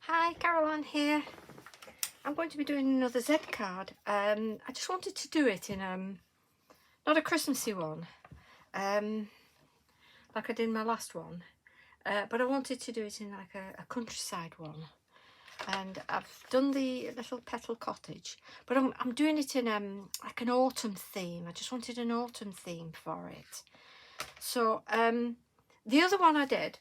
Hi, Caroline here. I'm going to be doing another Z card. I just wanted to do it in not a Christmassy one, like I did my last one, but I wanted to do it in like a countryside one. And I've done the little petal cottage, but I'm doing it in like an autumn theme. I just wanted an autumn theme for it. So the other one I did,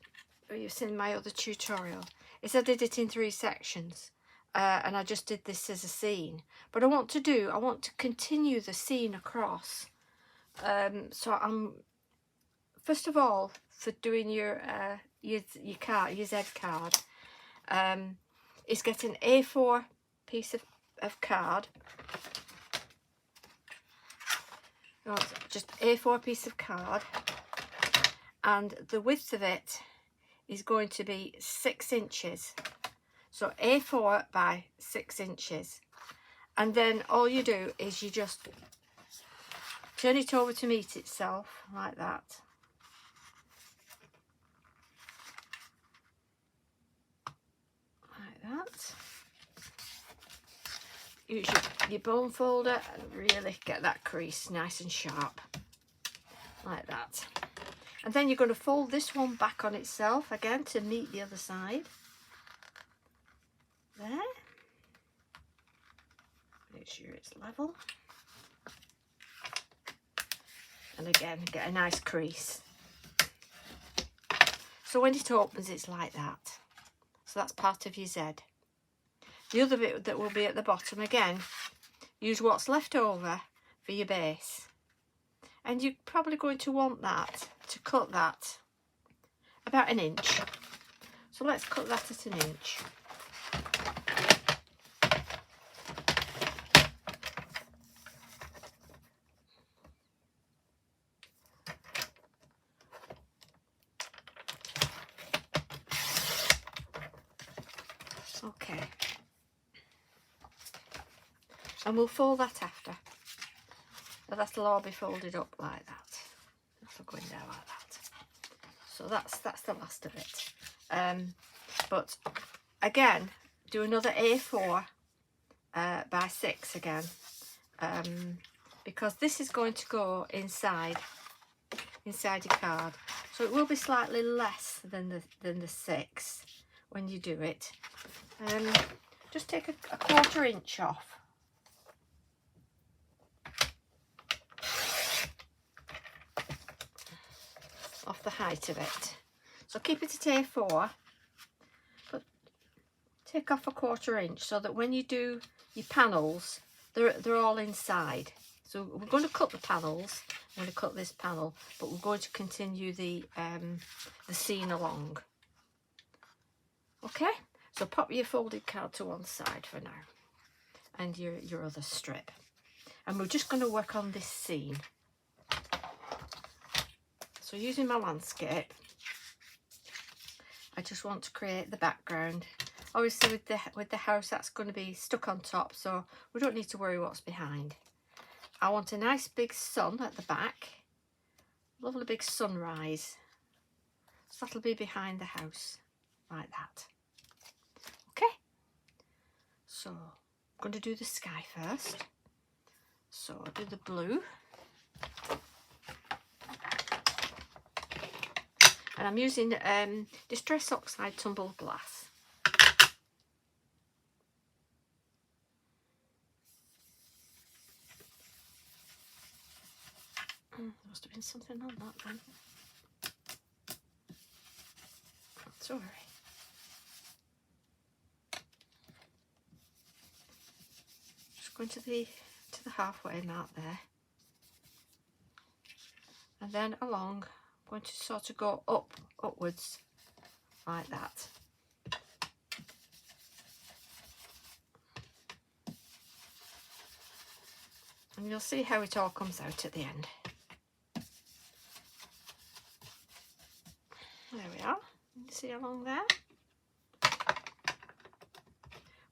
you've seen my other tutorial, is I did it in 3 sections, and I just did this as a scene. But I want to continue the scene across. So I'm, first of all, for doing your Z card, is get an A4 piece of card. No, just A4 piece of card, and the width of it is going to be 6 inches. So A4 by 6 inches. And then all you do is you just turn it over to meet itself like that. Like that. Use your bone folder and really get that crease nice and sharp. Like that. And then you're going to fold this one back on itself again to meet the other side. There. Make sure it's level. And again, get a nice crease. So when it opens, it's like that. So that's part of your Z. The other bit that will be at the bottom, again, use what's left over for your base. And you're probably going to want that, to cut that about 1 inch. So let's cut that at 1 inch. Okay. And we'll fold that after. But that'll all be folded up like that. That'll go in there like that. So that's the last of it. But again, do another A4 by 6 again, because this is going to go inside your card. So it will be slightly less than the 6 when you do it. Just take a 1/4 inch off. Off the height of it. So keep it at A4, but take off a 1/4 inch so that when you do your panels, they're all inside. So we're going to cut the panels. I'm going to cut this panel, but we're going to continue the scene along. Okay, so pop your folded card to one side for now, and your other strip, and we're just going to work on this scene. So using my landscape, I just want to create the background. Obviously with the house, that's going to be stuck on top, so we don't need to worry what's behind. I want a nice big sun at the back, lovely big sunrise. So that'll be behind the house, like that. Okay, so I'm going to do the sky first. So I'll do the blue. And I'm using Distress Oxide tumbled glass. There must have been something on that then. Not to worry. Just going to the halfway mark there. And then along. I'm going to sort of go upwards like that. And you'll see how it all comes out at the end. There we are. You can see along there.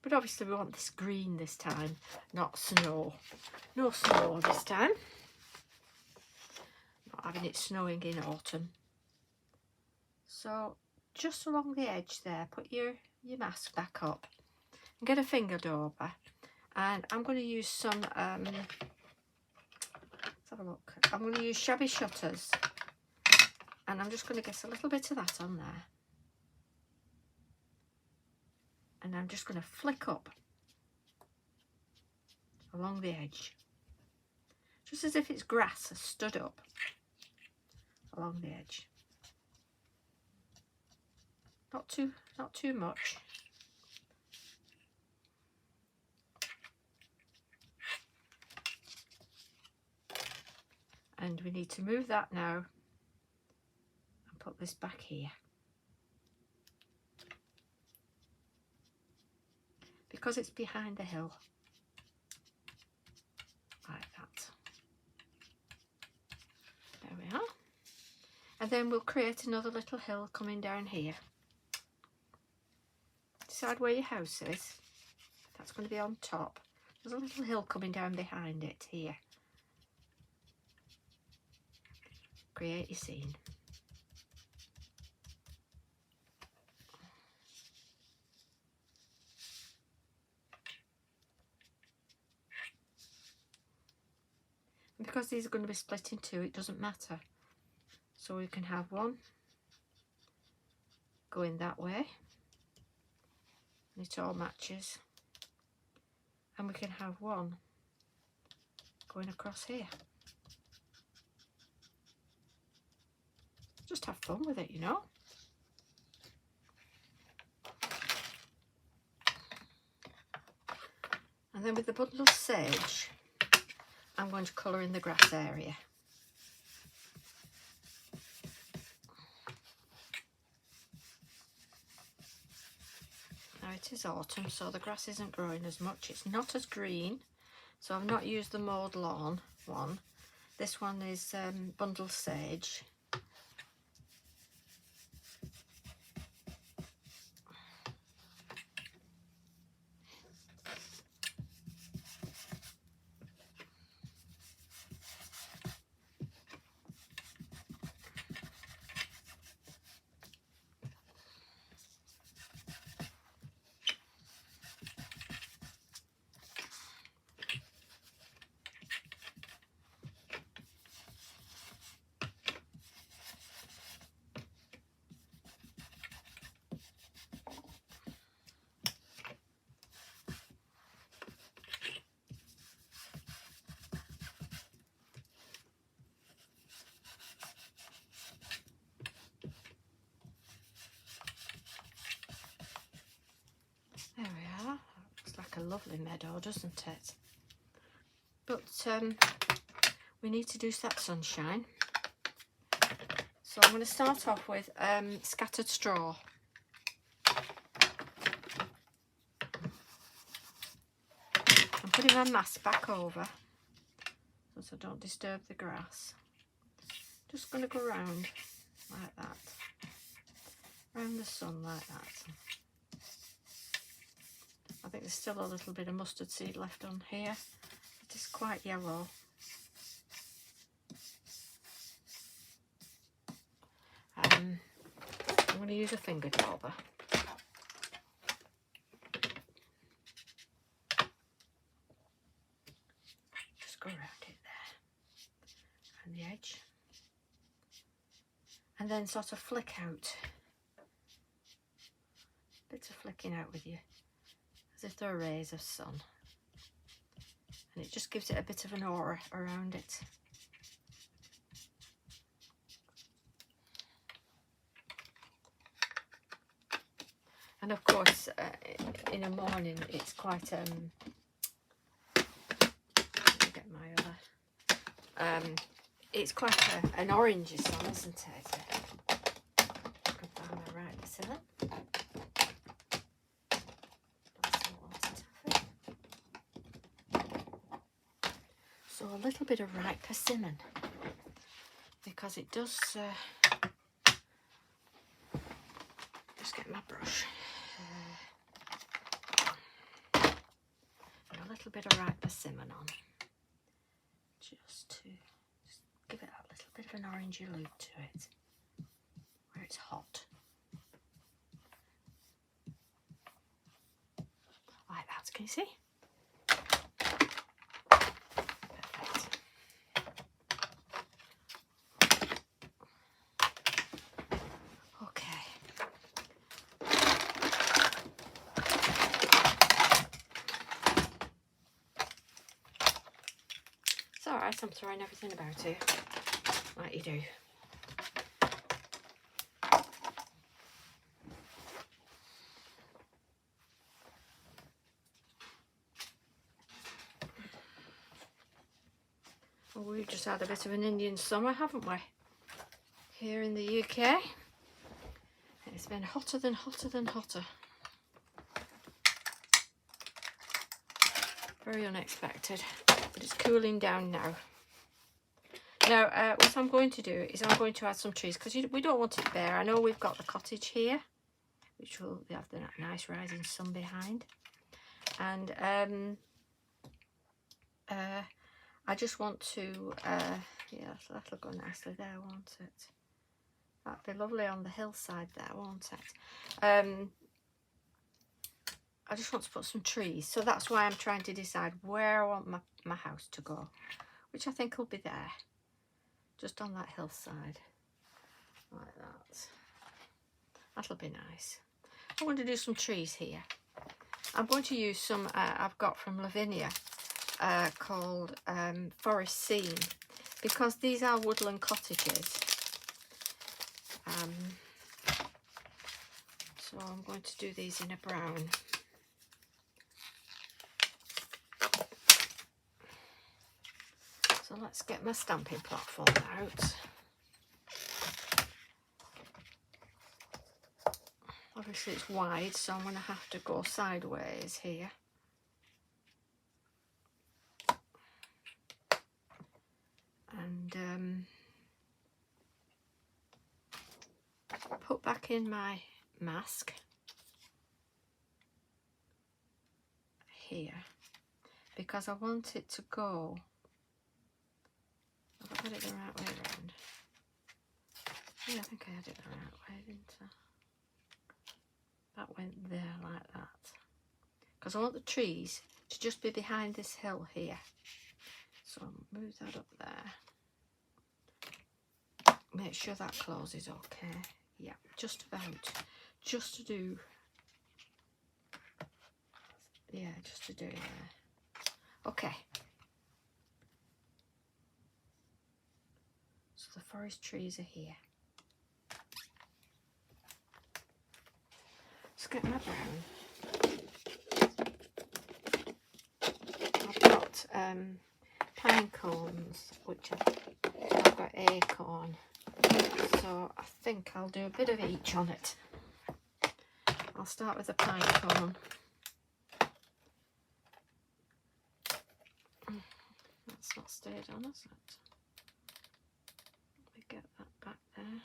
But obviously we want this green this time, not snow. No snow this time. Having it snowing in autumn. So just along the edge there, put your your mask back up and get a finger dauber, and I'm going to use some, let's have a look. I'm going to use shabby shutters, and I'm just going to get a little bit of that on there, and I'm just going to flick up along the edge, just as if it's grass has stood up along the edge. Not too much. And we need to move that now and put this back here, because it's behind the hill, like that. There we are. And then we'll create another little hill coming down here. Decide where your house is. That's going to be on top. There's a little hill coming down behind it here. Create your scene. And because these are going to be split in two, it doesn't matter. So we can have one going that way, and it all matches. And we can have one going across here. Just have fun with it, you know. And then with the bundle of sage, I'm going to colour in the grass area. Now it is autumn, so the grass isn't growing as much. It's not as green, so I've not used the mowed lawn one. This one is bundle sage. There we are. Looks like a lovely meadow, doesn't it? But we need to do that sunshine. So I'm going to start off with scattered straw. I'm putting my mask back over so I don't disturb the grass. Just going to go round like that, round the sun like that. I think there's still a little bit of mustard seed left on here. It is quite yellow. I'm going to use a finger dauber. Just go around it there, around the edge. And then sort of flick out. Bits of flicking out with you, as if they're rays of sun. And it just gives it a bit of an aura around it. And of course, in the morning, it's quite, let me get my other, it's quite an orangey sun, isn't it? I can find my right persimmon. So a little bit of ripe persimmon, because it does, just get my brush. And a little bit of ripe persimmon on, just to give it a little bit of an orangey look to it, where it's hot. Can you see? It's alright, I'm throwing everything about here, like you do. Well, we've just had a bit of an Indian summer, haven't we? Here in the UK. It's been hotter than hotter than hotter. Very unexpected, but it's cooling down now. Now, what I'm going to do is I'm going to add some trees because we don't want it bare. I know we've got the cottage here, which will have the nice rising sun behind. And I just want to, yeah, so that'll go nicely there, won't it? That'd be lovely on the hillside there, won't it? I just want to put some trees, so that's why I'm trying to decide where I want my house to go, which I think will be there, just on that hillside, like that. That'll be nice. I want to do some trees here. I'm going to use some I've got from Lavinia called Forest Scene, because these are woodland cottages. So I'm going to do these in a brown. So let's get my stamping platform out. Obviously it's wide, so I'm going to have to go sideways here. And put back in my mask here, because I want it to go. Have I got it the right way around? Yeah, I think I had it the right way, didn't I? That went there like that. Because I want the trees to just be behind this hill here. So I'll move that up there. Make sure that closes okay. Yeah, just about. Just to do. Yeah, just to do there. Okay. So the forest trees are here. Let's get my brown. I've got pine cones, which I've got acorn. So I think I'll do a bit of each on it. I'll start with the pine cone. That's not stayed on, has it? Let me get that back there.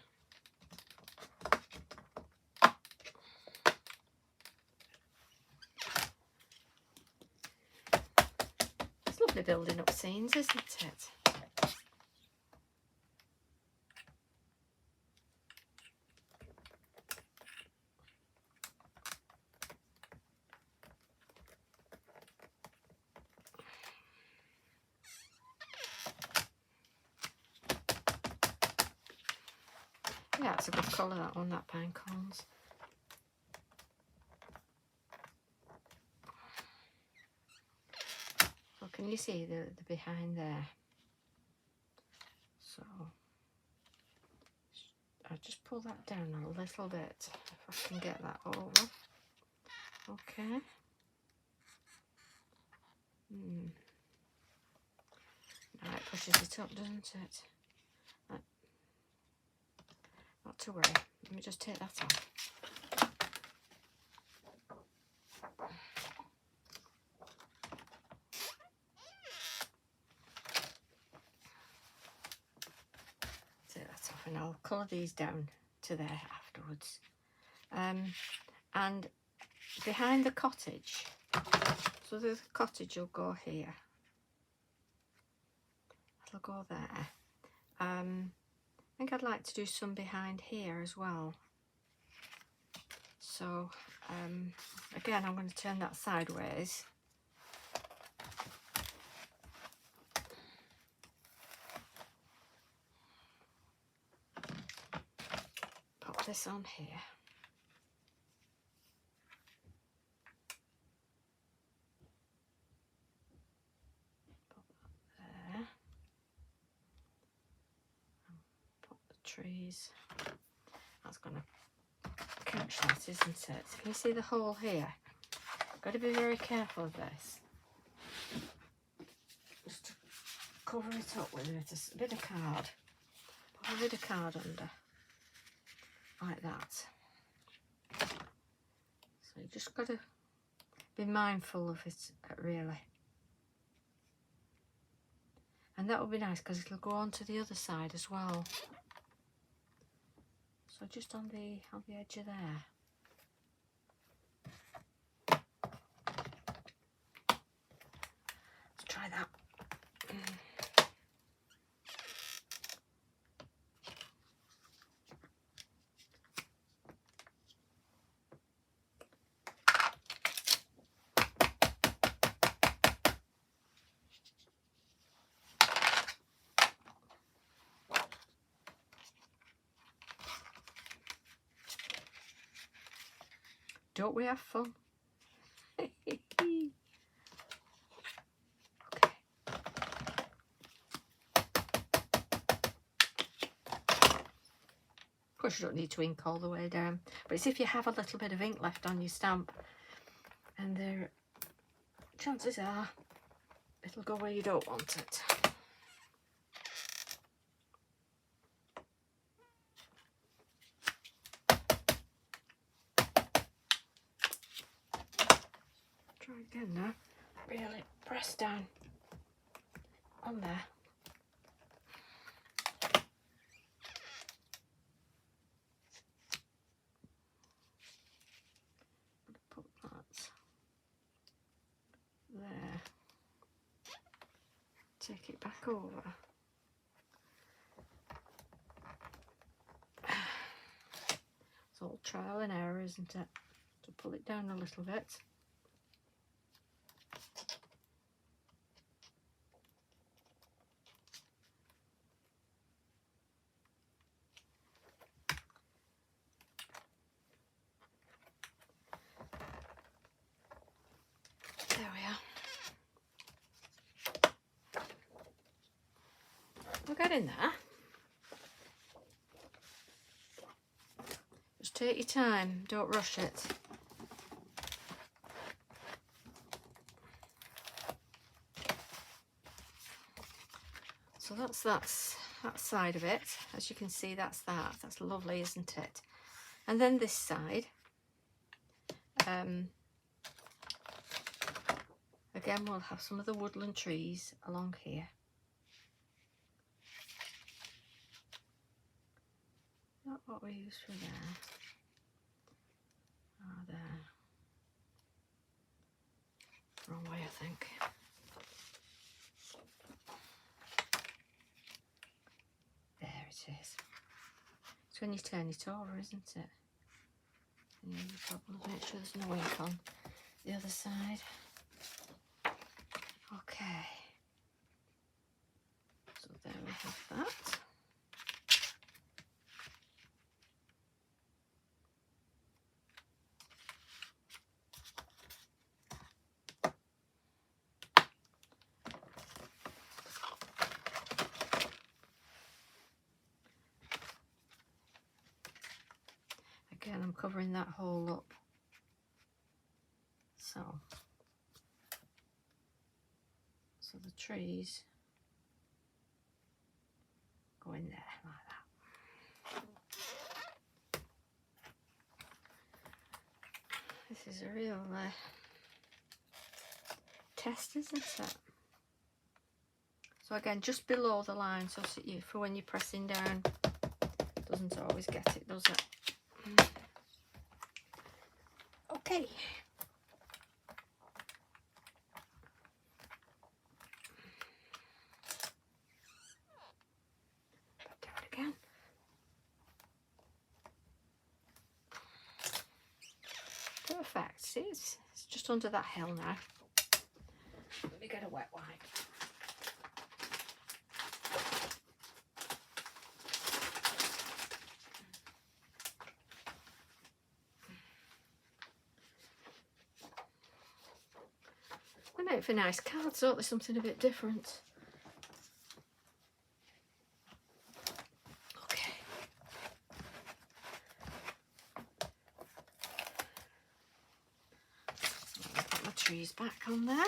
It's lovely building up scenes, isn't it? Yeah, it's a good colour, that one, that pine cones. So can you see the behind there? So I'll just pull that down a little bit, if I can get that over. Okay. Now it pushes it up, doesn't it? Not to worry. Let me just take that off. Take that off, and I'll colour these down to there afterwards. And behind the cottage, so the cottage will go here. It'll go there. I think I'd like to do some behind here as well. So again, I'm going to turn that sideways this on here. Put that there. And put the trees. That's going to catch that, isn't it? Can you see the hole here? Got to be very careful of this. Just to cover it up with a bit of card. Put a bit of card under, like that. So you just got to be mindful of it, really. And that will be nice because it'll go on to the other side as well. So just on the edge of there. Let's try that. Don't we have fun? Okay. Of course you don't need to ink all the way down, but it's if you have a little bit of ink left on your stamp, and there, chances are it'll go where you don't want it. Try again now. Really press down on there. Put that there. Take it back over. It's all trial and error, isn't it? To pull it down a little bit. There we are. We'll get in there. Just take your time, don't rush it. So that's that side of it. As you can see, that's that. That's lovely, isn't it? And then this side. Again, we'll have some of the woodland trees along here. Not what we use for there. Oh, there. Wrong way, I think. There it is. It's when you turn it over, isn't it? And you probably make sure there's no ink on the other side. Okay. So there we have that. Again, I'm covering that hole up. So the trees go in there like that. This is a real test, isn't it? So again, just below the line, so for when you're pressing down, doesn't always get it, does it? Okay. Do it again. Perfect. See, it's just under that hill now. Let me get a wet wipe. make for nice cards, don't they? Something a bit different. Okay. I'll put my trees back on there.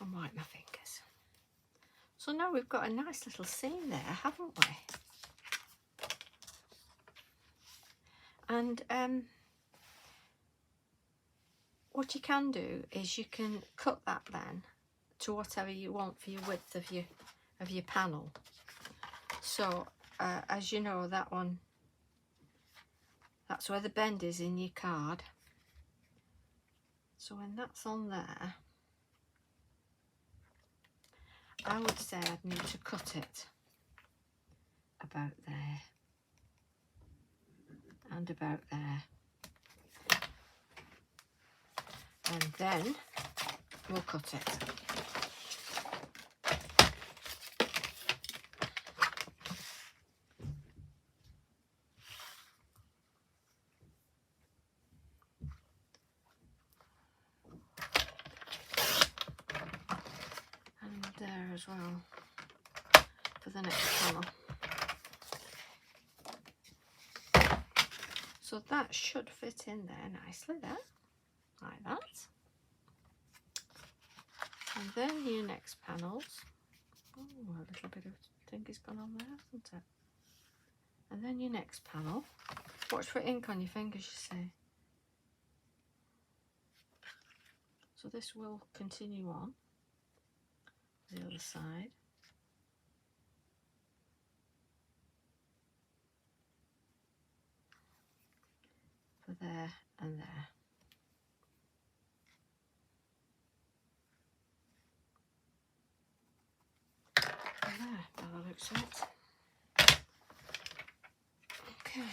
And wipe my fingers. So now we've got a nice little scene there, haven't we? And what you can do is you can cut that then to whatever you want for your width of your panel. So as you know, that one, that's where the bend is in your card. So when that's on there, I would say I'd need to cut it about there and about there, and then we'll cut it. And there as well for the next panel. So that should fit in there nicely there, like that. And then your next panels. Oh, a little bit of thing has gone on there, hasn't it? And then your next panel. Watch for ink on your fingers, you see. So this will continue on the other side. For there and there. And there, by the looks of it. Okay.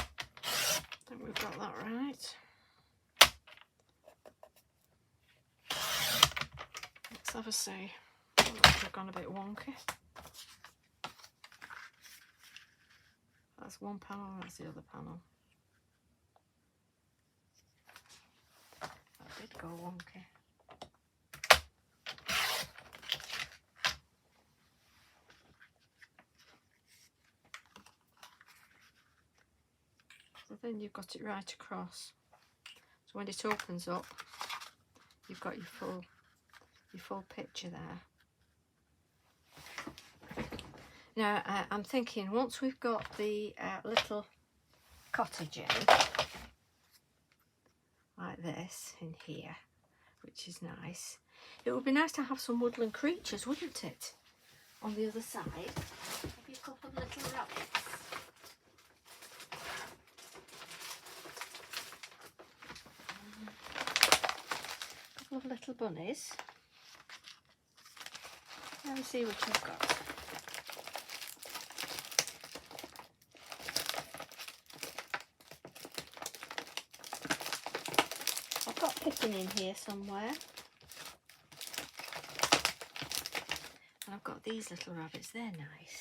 I think we've got that right. Let's have a see. Oh, they've gone a bit wonky. That's one panel, that's the other panel. That did go wonky. So then you've got it right across. So when it opens up, you've got your full picture there. Now I'm thinking once we've got the little cottage in, like this in here, which is nice. It would be nice to have some woodland creatures, wouldn't it? On the other side, maybe a couple of little rabbits. A couple of little bunnies. Let me see what you've got. I've got Pippin in here somewhere. And I've got these little rabbits, they're nice.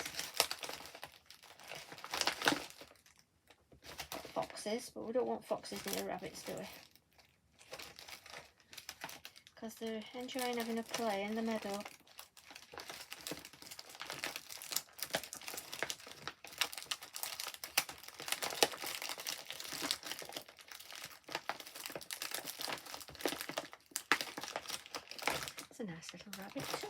Foxes, but we don't want foxes near rabbits, do we? Because they're enjoying having a play in the meadow. It's a nice little rabbit too.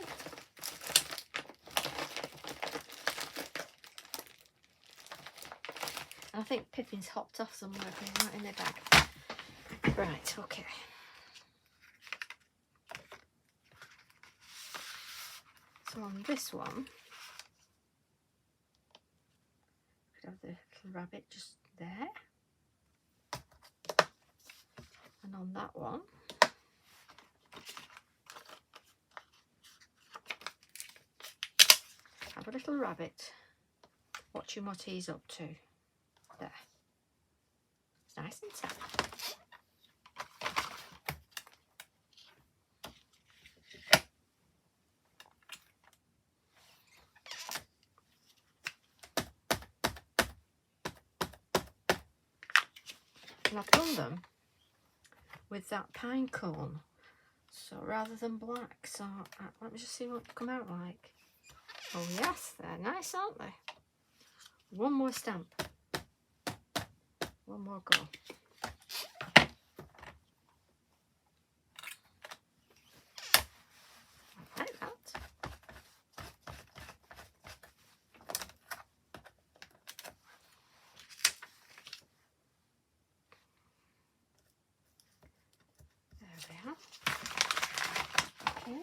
I think Pippin's hopped off somewhere, but he's not in their bag. Right, okay. So on this one, we could have the little rabbit just there. And on that one, have a little rabbit watching what he's up to. There. It's nice and tight. and I've done them with that pine cone, so rather than black. So let me just see what they come out like. Oh yes, they're nice, aren't they? One more stamp, one more go. I like that. Okay.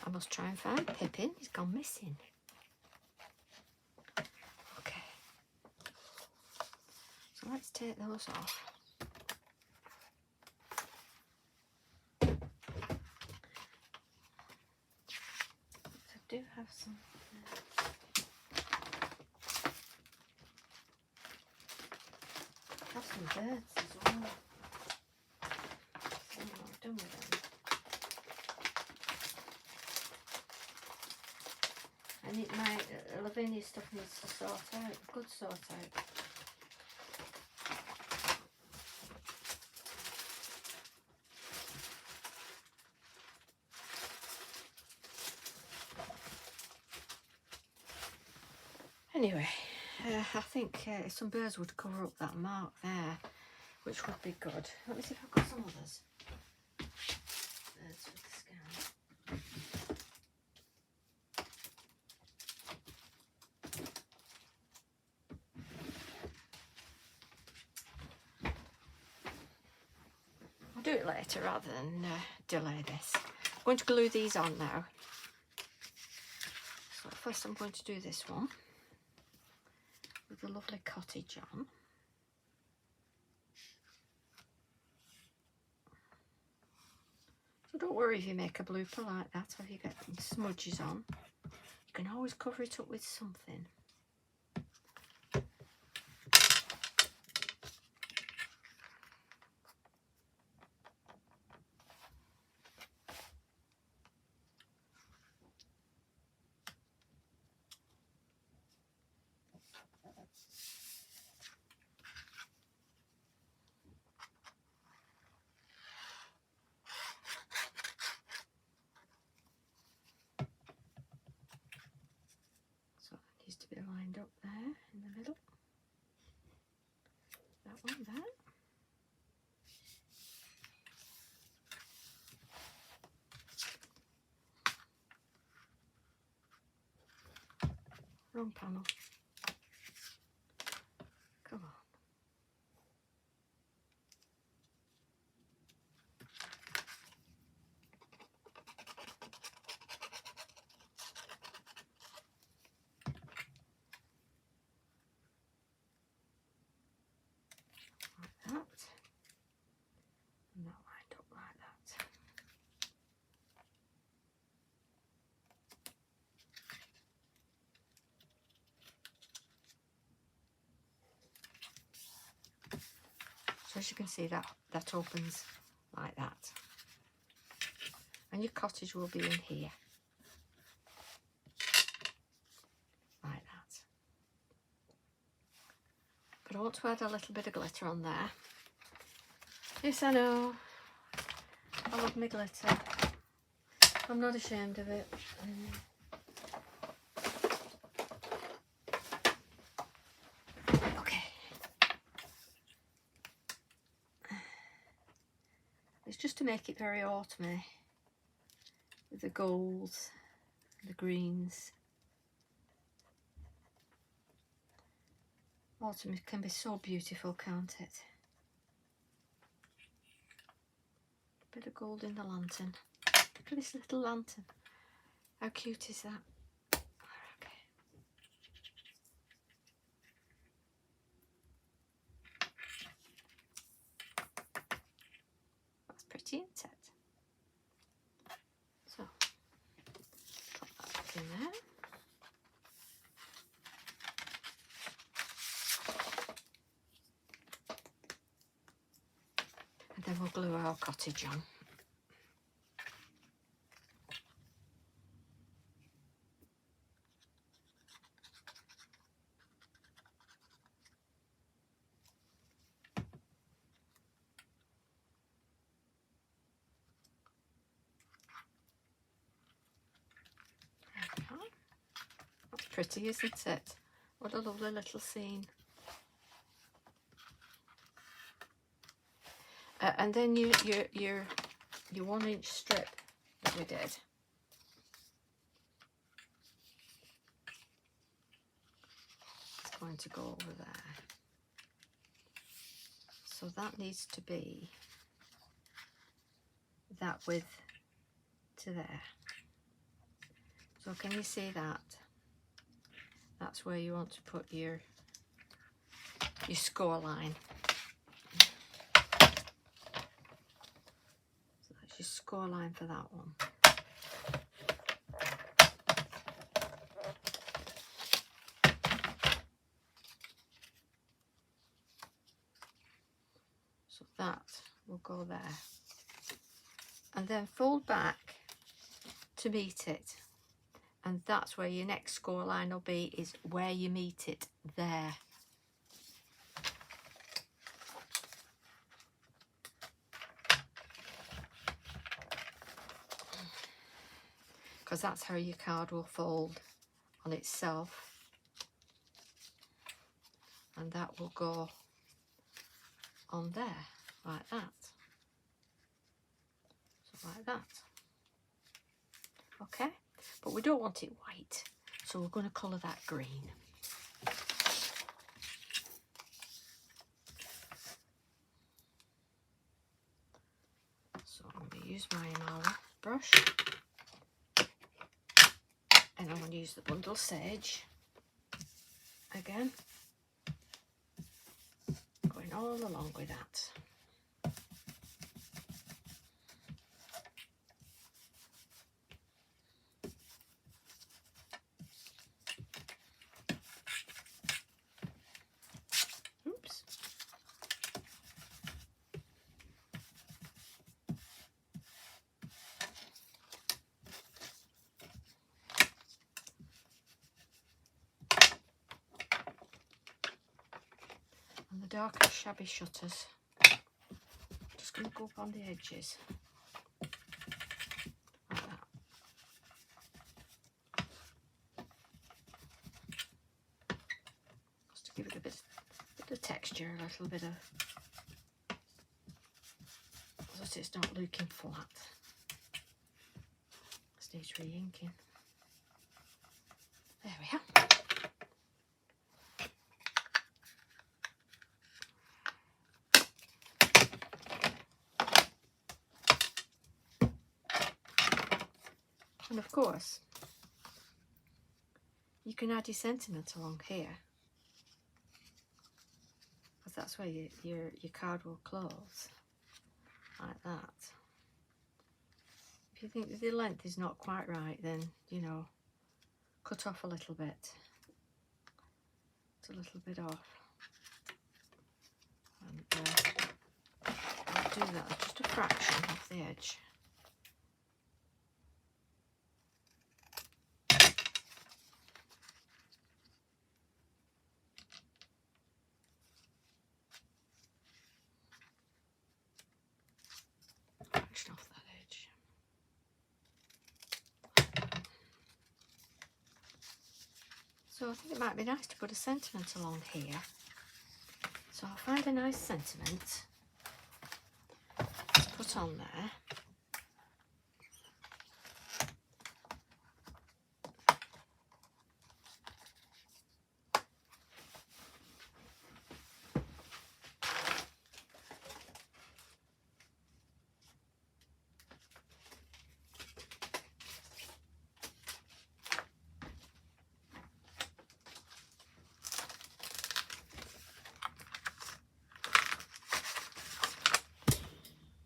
I must try and find Pippin. He's gone missing. Okay. So let's take those off. I do have some. I have some birds as well. I don't know what I've done with them. I need my Lavinia stuff needs to sort out, good sort out. Anyway, I think some birds would cover up that mark there, which would be good. Let me see if I've got some others. Birds with the sky. I'll do it later rather than delay this. I'm going to glue these on now. So first I'm going to do this one with the lovely cottage on. So don't worry if you make a blooper like that or if you get smudges on. You can always cover it up with something. To be lined up there in the middle. That one there. Wrong panel. Come on. And that lined up like that. So as you can see, that opens like that. And your cottage will be in here. Like that. But I want to add a little bit of glitter on there. Yes, I know. I love my glitter. I'm not ashamed of it. Okay. It's just to make it very autumny. With the golds, the greens. Autumn can be so beautiful, can't it? Bit of gold in the lantern. Look at this little lantern. How cute is that? Okay. That's pretty, isn't it? So, put that back in there. And then we'll glue our cottage on. pretty, isn't it? What a lovely little scene. And then your 1 inch strip that we did. It's going to go over there. So that needs to be that width to there. So can you see that? That's where you want to put your score line. So that's your score line for that one. So that will go there. And then fold back to meet it. And that's where your next score line will be, is where you meet it, there. Because that's how your card will fold on itself. And that will go on there, like that. So like that. Okay? But we don't want it white, so we're going to colour that green. So I'm going to use my enamel brush, and I'm going to use the bundle sage again, going all along with that. Oops. And the darker shabby shutters, just going to go up on the edges. Like that. Just to give it a bit of texture, a little bit of, so that it's not looking flat. Just needs re-inking. There we are. And of course, you can add your sentiment along here, because that's where your card will close, like that. If you think that the length is not quite right, then, you know, cut off a little bit. It's a little bit off. And I'll do that just a fraction off the edge. Fraction off that edge. So I think it might be nice to put a sentiment along here. So I'll find a nice sentiment to put on there.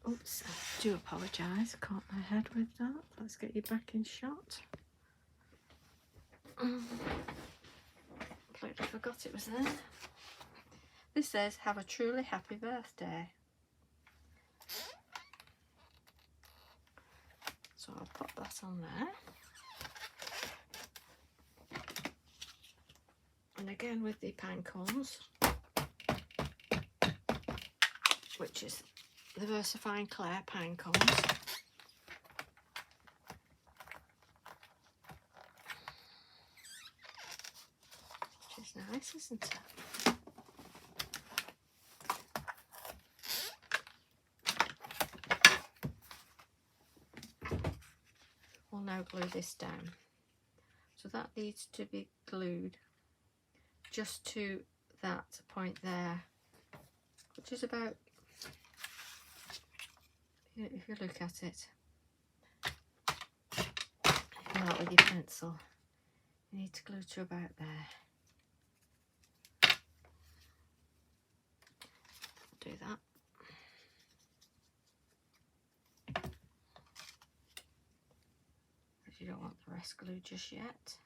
Oops, I do apologise, I caught my head with that. Let's get you back in shot. Completely forgot it was there. This says, have a truly happy birthday. So I'll pop that on there. And again with the pine cones, which is the VersaFine Claire pine cones. nice, isn't it? We'll now glue this down. So that needs to be glued just to that point there, which is about, if you look at it, out with your pencil, you need to glue to about there. Do that. Because you don't want the rest glued just yet.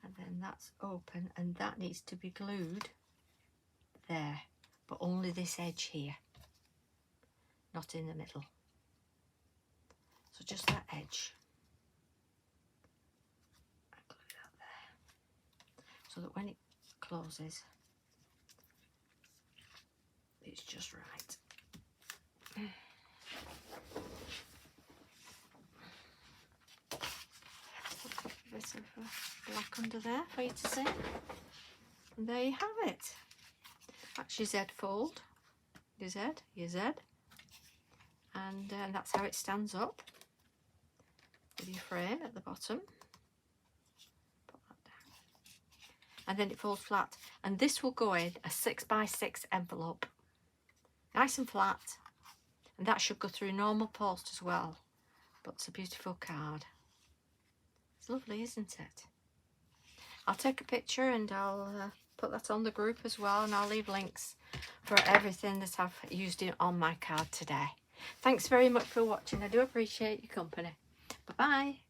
And then that's open, and that needs to be glued there, but only this edge here, not in the middle. So just that edge. I glue that there, so that when it closes, it's just right. A bit of black under there for you to see. And there you have it. That's your Z fold. Your Z, your Z. And that's how it stands up with your frame at the bottom. Put that down. And then it folds flat. And this will go in a 6x6 envelope. Nice and flat. And that should go through normal post as well. But it's a beautiful card. It's lovely, isn't it? I'll take a picture and I'll put that on the group as well, and I'll leave links for everything that I've used on my card today. Thanks very much for watching. I do appreciate your company. Bye bye.